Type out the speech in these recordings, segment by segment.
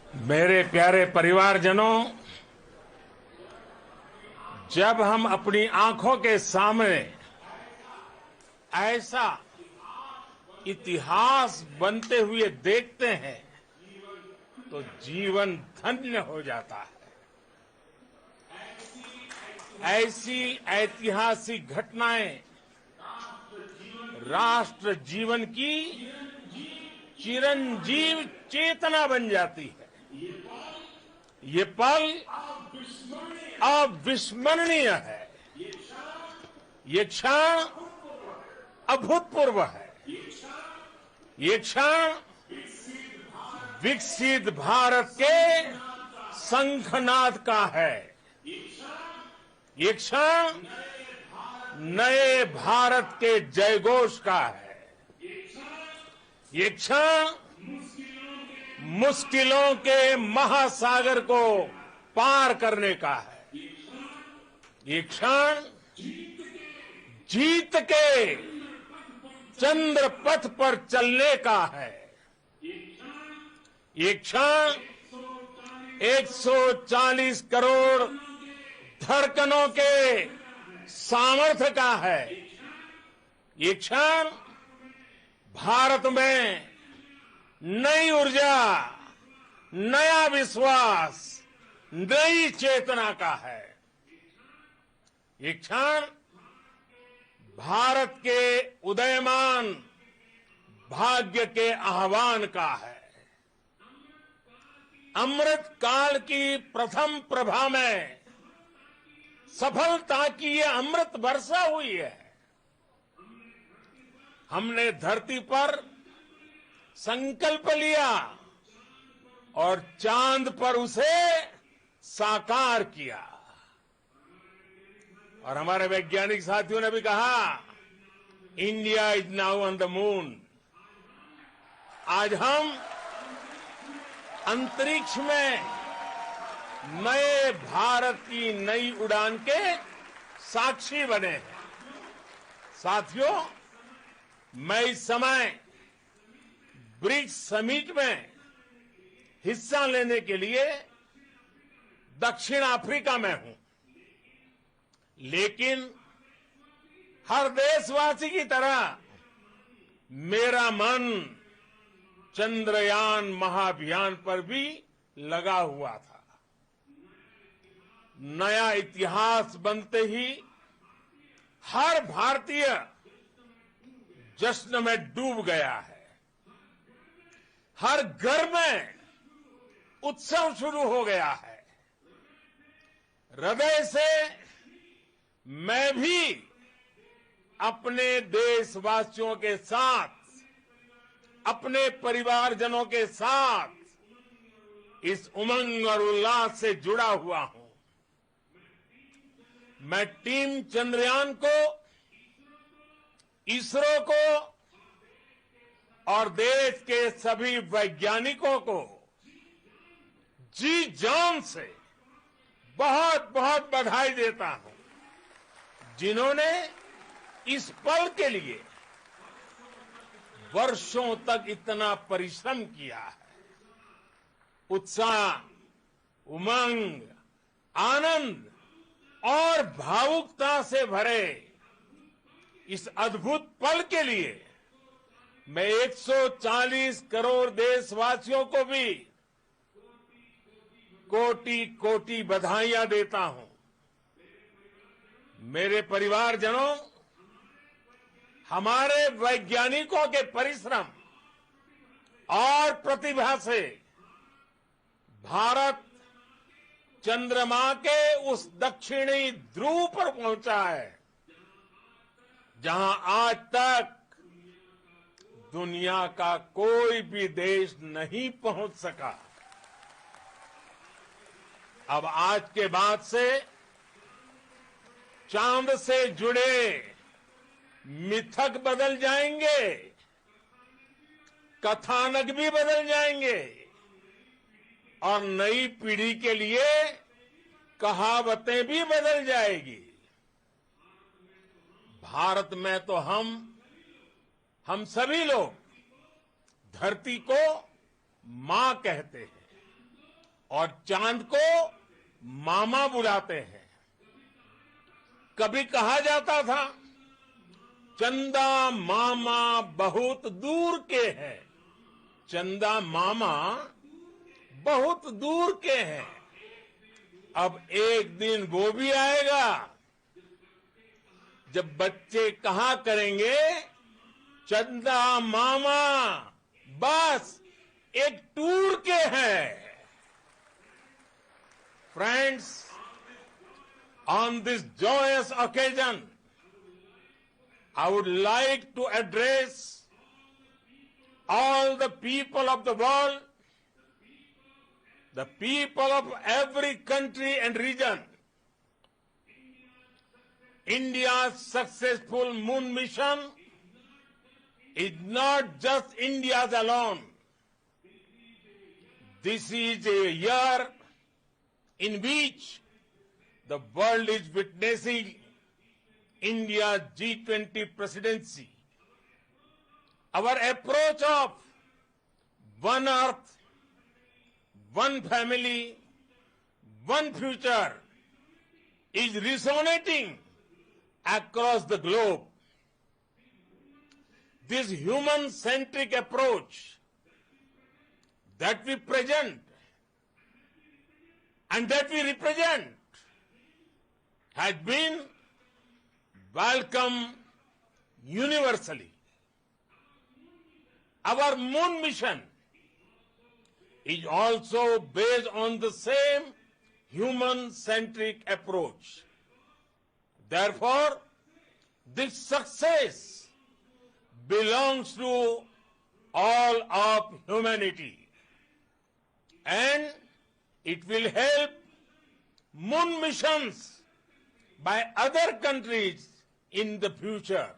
मेरे प्यारे परिवारजनों, जब हम अपनी आंखों के सामने ऐसा इतिहास बनते हुए देखते हैं तो जीवन धन्य हो जाता है। ऐसी ऐतिहासिक घटनाएं राष्ट्र जीवन की चिरंजीव चेतना बन जाती है। ये पल अविस्मरणीय है। ये क्षण अभूतपूर्व है। ये क्षण विकसित भारत के शंखनाद का है। ये क्षण नए भारत के जयघोष का है। ये क्षण मुश्किलों के महासागर को पार करने का है। ये क्षण जीत के चंद्र पथ पर चलने का है। ये क्षण 140 करोड़ धड़कनों के सामर्थ्य का है। ये क्षण भारत में नई ऊर्जा, नया विश्वास, नई चेतना का है। ये क्षण भारत के उदयमान भाग्य के आह्वान का है। अमृत काल की प्रथम प्रभा में सफलता की ये अमृत वर्षा हुई है। हमने धरती पर संकल्प लिया और चांद पर उसे साकार किया। और हमारे वैज्ञानिक साथियों ने भी कहा, India is now on the moon. आज हम अंतरिक्ष में नए भारत की नई उड़ान के साक्षी बने हैं। साथियों, मैं इस समय ब्रिक्स समिट में हिस्सा लेने के लिए दक्षिण अफ्रीका में हूं, लेकिन हर देशवासी की तरह मेरा मन चंद्रयान महाअभियान पर भी लगा हुआ था। नया इतिहास बनते ही हर भारतीय जश्न में डूब गया है। हर घर में उत्सव शुरू हो गया है। हृदय से मैं भी अपने देशवासियों के साथ, अपने परिवारजनों के साथ इस उमंग और उल्लास से जुड़ा हुआ हूं। मैं टीम चंद्रयान को, इसरो को और देश के सभी वैज्ञानिकों को जी जान से बहुत बहुत बधाई देता हूं, जिन्होंने इस पल के लिए वर्षों तक इतना परिश्रम किया है। उत्साह, उमंग, आनंद और भावुकता से भरे इस अद्भुत पल के लिए मैं 140 करोड़ देशवासियों को भी कोटि कोटि बधाइयां देता हूं। मेरे परिवारजनों, हमारे वैज्ञानिकों के परिश्रम और प्रतिभा से भारत चंद्रमा के उस दक्षिणी ध्रुव पर पहुंचा है, जहां आज तक दुनिया का कोई भी देश नहीं पहुंच सका। अब आज के बाद से चांद से जुड़े मिथक बदल जाएंगे, कथानक भी बदल जाएंगे और नई पीढ़ी के लिए कहावतें भी बदल जाएगी। भारत में तो हम सभी लोग धरती को मां कहते हैं। और चांद को मामा बुलाते हैं। कभी कहा जाता था चंदा मामा बहुत दूर के हैं, चंदा मामा बहुत दूर के हैं। अब एक दिन वो भी आएगा जब बच्चे कहा करेंगे चंदा मामा बस एक टूर के हैं। Friends, on this joyous occasion, I would like to address all the people of the world, the people of every country and region. India's successful moon mission is not just India's alone. This is a year in which the world is witnessing India's G20 presidency. Our approach of one earth, one family, one future is resonating across the globe. This human-centric approach that we present and that we represent has been welcomed universally. Our moon mission is also based on the same human-centric approach. Therefore, this success belongs to all of humanity, and it will help moon missions by other countries in the future.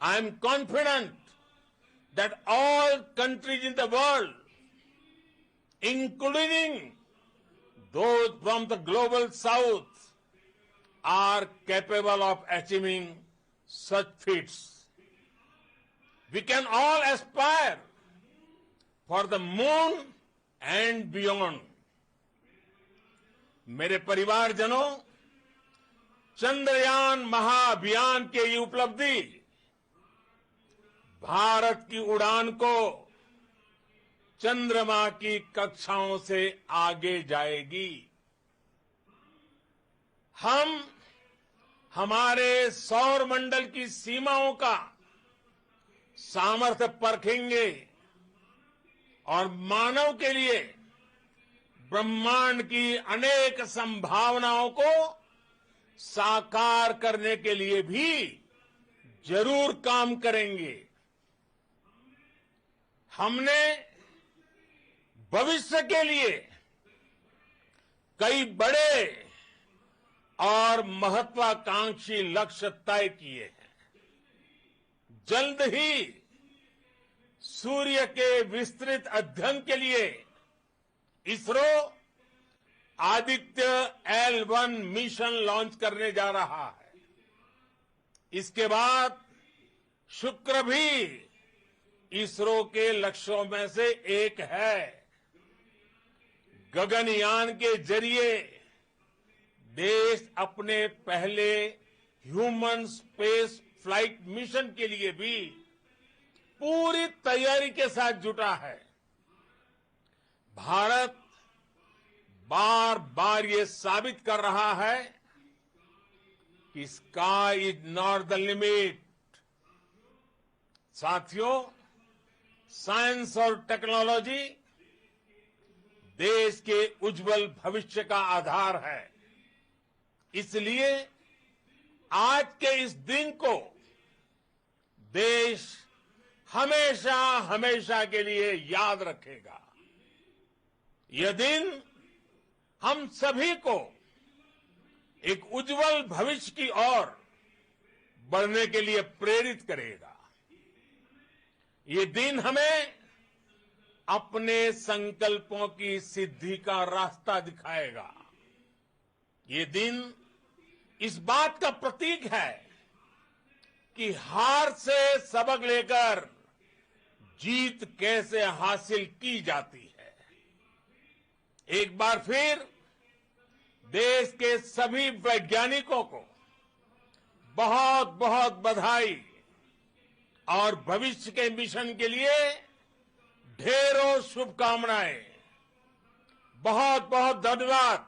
I am confident that all countries in the world, including those from the global south, are capable of achieving such feats. We can all aspire for the moon and beyond. मेरे परिवारजनों, चंद्रयान महाअभियान की ये उपलब्धि भारत की उड़ान को चंद्रमा की कक्षाओं से आगे जाएगी। हम हमारे सौर मंडल की सीमाओं का सामर्थ्य परखेंगे और मानव के लिए ब्रह्मांड की अनेक संभावनाओं को साकार करने के लिए भी जरूर काम करेंगे। हमने भविष्य के लिए कई बड़े और महत्वाकांक्षी लक्ष्य तय किए हैं। जल्द ही सूर्य के विस्तृत अध्ययन के लिए ISRO Aditya L1 mission launch करने जा रहा है। इसके बाद शुक्र भी इसरो के लक्ष्यों में से एक है। गगनयान के जरिए देश अपने पहले ह्यूमन स्पेस फ्लाइट मिशन के लिए भी पूरी तैयारी के साथ जुटा है। भारत बार बार ये साबित कर रहा है कि sky is not the limit. साथियों, साइंस और टेक्नोलॉजी देश के उज्जवल भविष्य का आधार है। इसलिए आज के इस दिन को देश हमेशा हमेशा के लिए याद रखेगा। यह दिन हम सभी को एक उज्जवल भविष्य की ओर बढ़ने के लिए प्रेरित करेगा। ये दिन हमें अपने संकल्पों की सिद्धि का रास्ता दिखाएगा। ये दिन इस बात का प्रतीक है कि हार से सबक लेकर जीत कैसे हासिल की जाती है। एक बार फिर देश के सभी वैज्ञानिकों को बहुत बहुत बधाई और भविष्य के मिशन के लिए ढेरों शुभकामनाएं। बहुत बहुत धन्यवाद।